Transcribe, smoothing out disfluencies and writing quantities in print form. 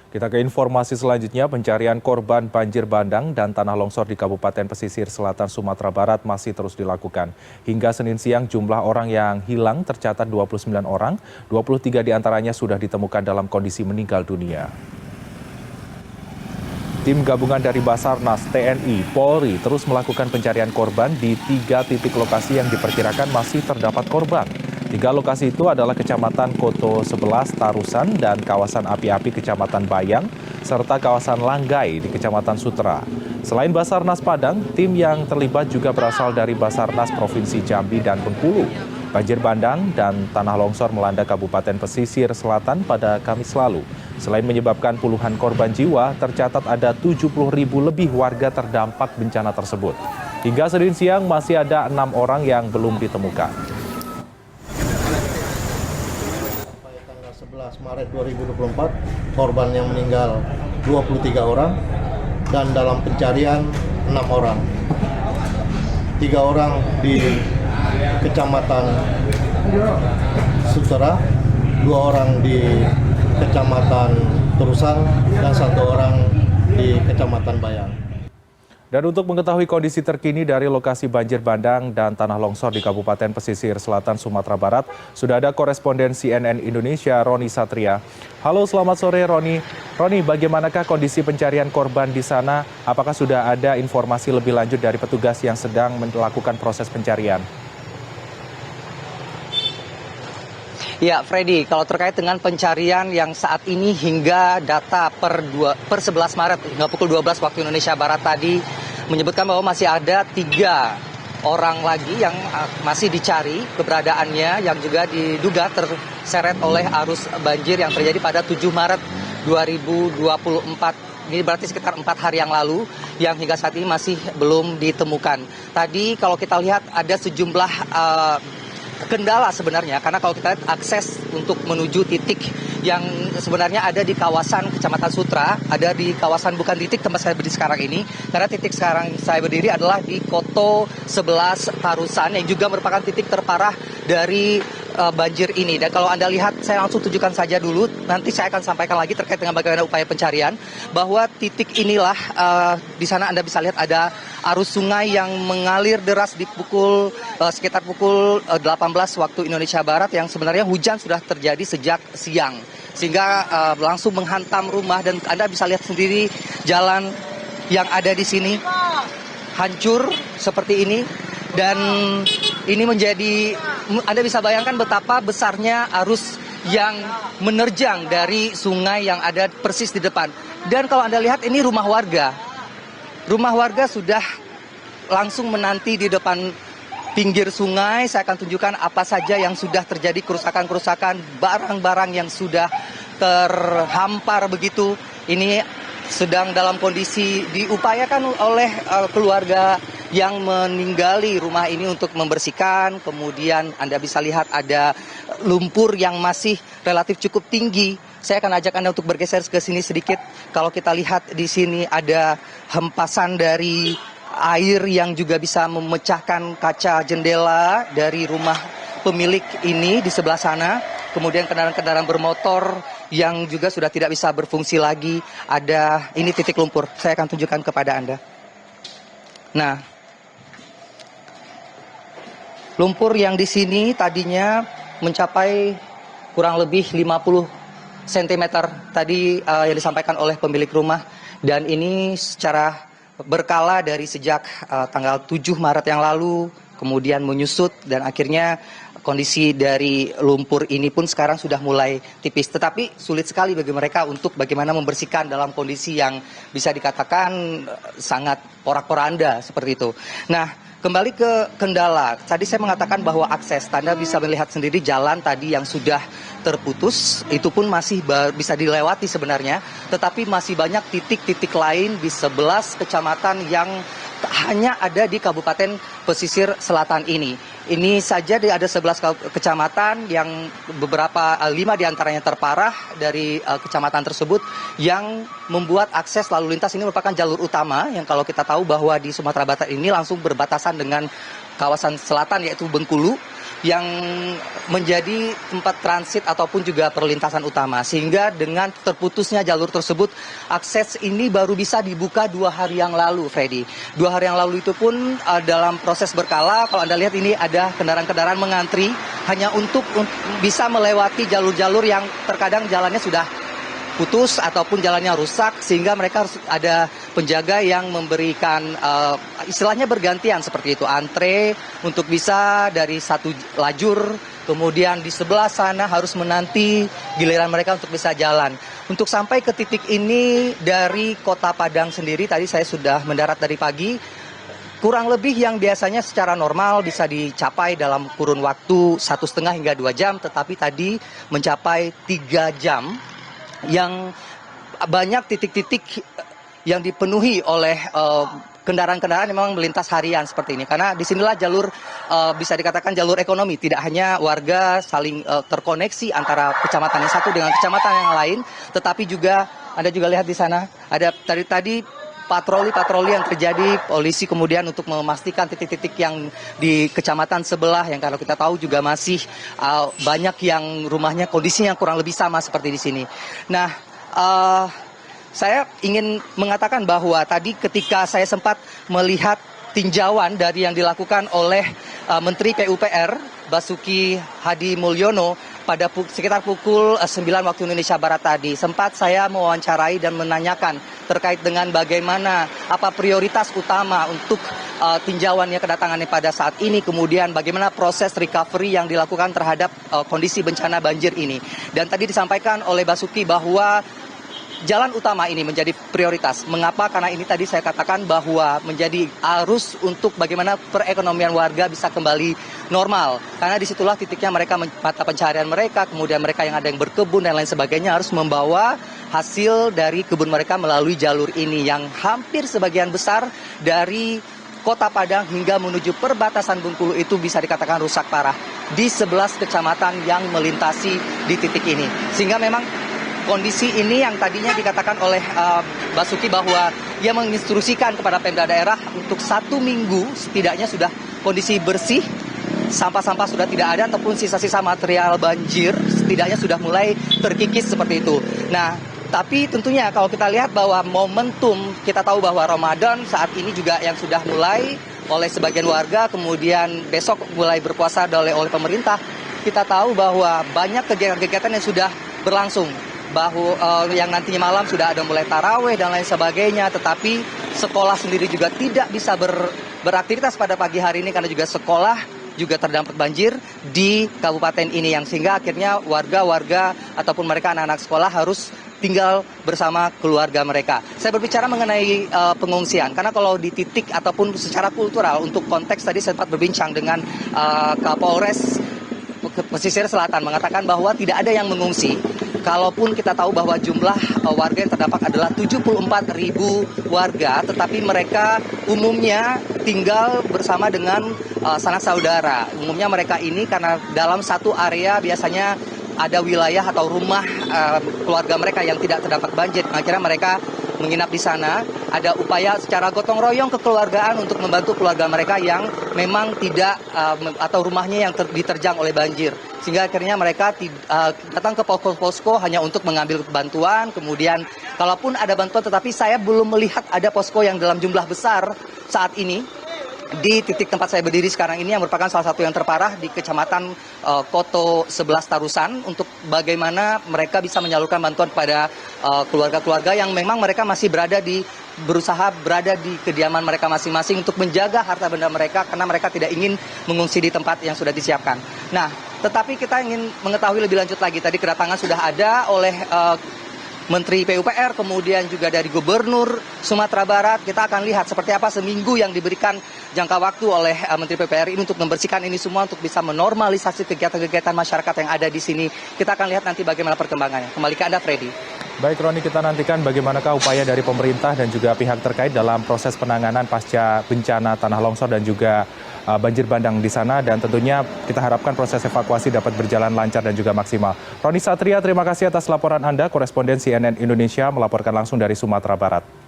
Kita ke informasi selanjutnya, pencarian korban banjir bandang dan tanah longsor di Kabupaten Pesisir Selatan Sumatera Barat masih terus dilakukan. Hingga Senin siang jumlah orang yang hilang tercatat 29 orang, 23 diantaranya sudah ditemukan dalam kondisi meninggal dunia. Tim gabungan dari Basarnas, TNI, Polri terus melakukan pencarian korban di 3 titik lokasi yang diperkirakan masih terdapat korban. 3 lokasi itu adalah Kecamatan Koto 11 Tarusan dan kawasan api-api Kecamatan Bayang, serta kawasan Langgai di Kecamatan Sutera. Selain Basarnas Padang, tim yang terlibat juga berasal dari Basarnas Provinsi Jambi dan Bengkulu. Banjir bandang dan tanah longsor melanda Kabupaten Pesisir Selatan pada Kamis lalu. Selain menyebabkan puluhan korban jiwa, tercatat ada 70.000 lebih warga terdampak bencana tersebut. Hingga Senin siang masih ada 6 orang yang belum ditemukan. 11 Maret 2024, korban yang meninggal 23 orang dan dalam pencarian 6 orang. 3 orang di Kecamatan Sutera, 2 orang di Kecamatan Terusan, dan 1 orang di Kecamatan Bayang. Dan untuk mengetahui kondisi terkini dari lokasi banjir bandang dan tanah longsor di Kabupaten Pesisir Selatan Sumatera Barat, sudah ada koresponden CNN Indonesia, Roni Satria. Halo, selamat sore Roni. Roni, bagaimanakah kondisi pencarian korban di sana? Apakah sudah ada informasi lebih lanjut dari petugas yang sedang melakukan proses pencarian? Ya, Freddy, kalau terkait dengan pencarian yang saat ini hingga data per 11 Maret hingga pukul 12 waktu Indonesia Barat tadi menyebutkan bahwa masih ada 3 orang lagi yang masih dicari keberadaannya yang juga diduga terseret oleh arus banjir yang terjadi pada 7 Maret 2024. Ini berarti sekitar 4 hari yang lalu yang hingga saat ini masih belum ditemukan. Tadi kalau kita lihat ada sejumlah kendala sebenarnya, karena kalau kita lihat akses untuk menuju titik yang sebenarnya ada di kawasan Kecamatan Sutera, ada di kawasan bukan titik tempat saya berdiri sekarang ini, karena titik sekarang saya berdiri adalah di Koto 11 Tarusan yang juga merupakan titik terparah dari banjir ini. Dan kalau Anda lihat, saya langsung tunjukkan saja dulu, nanti saya akan sampaikan lagi terkait dengan bagaimana upaya pencarian, bahwa titik inilah di sana Anda bisa lihat ada arus sungai yang mengalir deras di sekitar pukul 18 waktu Indonesia Barat, yang sebenarnya hujan sudah terjadi sejak siang sehingga langsung menghantam rumah, dan Anda bisa lihat sendiri jalan yang ada di sini hancur seperti ini. Dan ini menjadi, Anda bisa bayangkan betapa besarnya arus yang menerjang dari sungai yang ada persis di depan. Dan kalau Anda lihat, ini rumah warga. Rumah warga sudah langsung menanti di depan pinggir sungai. Saya akan tunjukkan apa saja yang sudah terjadi, kerusakan-kerusakan, barang-barang yang sudah terhampar begitu. Ini sedang dalam kondisi diupayakan oleh keluarga yang meninggali rumah ini untuk membersihkan. Kemudian Anda bisa lihat ada lumpur yang masih relatif cukup tinggi. Saya akan ajak Anda untuk bergeser ke sini sedikit. Kalau kita lihat di sini ada hempasan dari air yang juga bisa memecahkan kaca jendela dari rumah pemilik ini di sebelah sana. Kemudian kendaraan-kendaraan bermotor yang juga sudah tidak bisa berfungsi lagi. Ada, ini titik lumpur. Saya akan tunjukkan kepada Anda. Nah, lumpur yang di sini tadinya mencapai kurang lebih 50 cm tadi yang disampaikan oleh pemilik rumah. Dan ini secara berkala dari sejak tanggal 7 Maret yang lalu, kemudian menyusut, dan akhirnya kondisi dari lumpur ini pun sekarang sudah mulai tipis. Tetapi sulit sekali bagi mereka untuk bagaimana membersihkan dalam kondisi yang bisa dikatakan sangat porak-poranda seperti itu. Nah, kembali ke kendala. Tadi saya mengatakan bahwa akses, Anda bisa melihat sendiri jalan tadi yang sudah terputus, itu pun masih bisa dilewati sebenarnya. Tetapi masih banyak titik-titik lain di 11 kecamatan yang hanya ada di Kabupaten Pesisir Selatan ini. Ini saja ada 11 kecamatan yang beberapa 5 diantaranya terparah dari kecamatan tersebut, yang membuat akses lalu lintas ini merupakan jalur utama yang kalau kita tahu bahwa di Sumatera Barat ini langsung berbatasan dengan kawasan selatan yaitu Bengkulu. yang menjadi tempat transit ataupun juga perlintasan utama. Sehingga dengan terputusnya jalur tersebut, akses ini baru bisa dibuka 2 hari yang lalu, Freddy. 2 hari yang lalu itu pun dalam proses berkala, kalau Anda lihat ini ada kendaraan-kendaraan mengantri hanya untuk bisa melewati jalur-jalur yang terkadang jalannya sudah putus ataupun jalannya rusak, sehingga mereka harus ada penjaga yang memberikan istilahnya bergantian seperti itu, antre untuk bisa dari satu lajur, kemudian di sebelah sana harus menanti giliran mereka untuk bisa jalan. Untuk sampai ke titik ini dari Kota Padang sendiri, tadi saya sudah mendarat dari pagi, kurang lebih yang biasanya secara normal bisa dicapai dalam kurun waktu 1,5 hingga 2 jam, tetapi tadi mencapai 3 jam, yang banyak titik-titik yang dipenuhi oleh kendaraan-kendaraan yang memang melintas harian seperti ini. Karena disinilah jalur bisa dikatakan jalur ekonomi. Tidak hanya warga saling terkoneksi antara kecamatan yang satu dengan kecamatan yang lain, tetapi juga Anda juga lihat di sana ada tadi patroli-patroli yang terjadi, polisi kemudian untuk memastikan titik-titik yang di kecamatan sebelah yang kalau kita tahu juga masih banyak yang rumahnya kondisinya kurang lebih sama seperti di sini. Nah, saya ingin mengatakan bahwa tadi ketika saya sempat melihat tinjauan dari yang dilakukan oleh Menteri PUPR Basuki Hadi Mulyono pada sekitar pukul 9 waktu Indonesia Barat tadi, sempat saya mewawancarai dan menanyakan terkait dengan bagaimana apa prioritas utama untuk tinjauannya kedatangannya pada saat ini, kemudian bagaimana proses recovery yang dilakukan terhadap kondisi bencana banjir ini. Dan tadi disampaikan oleh Basuki bahwa jalan utama ini menjadi prioritas. Mengapa? Karena ini tadi saya katakan bahwa menjadi arus untuk bagaimana perekonomian warga bisa kembali normal. Karena disitulah titiknya mereka mata pencaharian mereka, kemudian mereka yang ada yang berkebun dan lain sebagainya harus membawa hasil dari kebun mereka melalui jalur ini yang hampir sebagian besar dari Kota Padang hingga menuju perbatasan Bengkulu itu bisa dikatakan rusak parah di 11 kecamatan yang melintasi di titik ini. Sehingga memang kondisi ini yang tadinya dikatakan oleh Basuki bahwa ia menginstruksikan kepada Pemda daerah untuk 1 minggu setidaknya sudah kondisi bersih, sampah-sampah sudah tidak ada ataupun sisa-sisa material banjir setidaknya sudah mulai terkikis seperti itu. Nah, tapi tentunya kalau kita lihat bahwa momentum, kita tahu bahwa Ramadan saat ini juga yang sudah mulai oleh sebagian warga, kemudian besok mulai berpuasa oleh pemerintah, kita tahu bahwa banyak kegiatan-kegiatan yang sudah berlangsung. Bahwa yang nantinya malam sudah ada mulai taraweh dan lain sebagainya, tetapi sekolah sendiri juga tidak bisa beraktivitas pada pagi hari ini karena juga sekolah juga terdampak banjir di kabupaten ini, yang sehingga akhirnya warga-warga ataupun mereka anak-anak sekolah harus tinggal bersama keluarga mereka. Saya berbicara mengenai pengungsian, karena kalau di titik ataupun secara kultural untuk konteks tadi saya sempat berbincang dengan Kapolres Pesisir Selatan mengatakan bahwa tidak ada yang mengungsi. Kalaupun kita tahu bahwa jumlah warga yang terdampak adalah 74.000 warga, tetapi mereka umumnya tinggal bersama dengan sanak saudara. Umumnya mereka ini karena dalam satu area biasanya ada wilayah atau rumah keluarga mereka yang tidak terdampak banjir. Akhirnya mereka menginap di sana. Ada upaya secara gotong royong kekeluargaan untuk membantu keluarga mereka yang memang tidak atau rumahnya yang diterjang oleh banjir. Sehingga akhirnya mereka datang ke posko-posko hanya untuk mengambil bantuan. Kemudian kalaupun ada bantuan, tetapi saya belum melihat ada posko yang dalam jumlah besar saat ini di titik tempat saya berdiri sekarang ini, yang merupakan salah satu yang terparah di Kecamatan Koto 11 Tarusan, untuk bagaimana mereka bisa menyalurkan bantuan kepada keluarga-keluarga yang memang mereka masih berusaha berada di kediaman mereka masing-masing untuk menjaga harta benda mereka karena mereka tidak ingin mengungsi di tempat yang sudah disiapkan. Nah, tetapi kita ingin mengetahui lebih lanjut lagi. Tadi kedatangan sudah ada oleh Menteri PUPR, kemudian juga dari Gubernur Sumatera Barat. Kita akan lihat seperti apa seminggu yang diberikan jangka waktu oleh Menteri PUPR ini untuk membersihkan ini semua, untuk bisa menormalisasi kegiatan-kegiatan masyarakat yang ada di sini. Kita akan lihat nanti bagaimana perkembangannya. Kembali ke Anda, Freddy. Baik, Roni, kita nantikan bagaimanakah upaya dari pemerintah dan juga pihak terkait dalam proses penanganan pasca bencana tanah longsor dan juga banjir bandang di sana, dan tentunya kita harapkan proses evakuasi dapat berjalan lancar dan juga maksimal. Roni Satria, terima kasih atas laporan Anda, koresponden CNN Indonesia melaporkan langsung dari Sumatera Barat.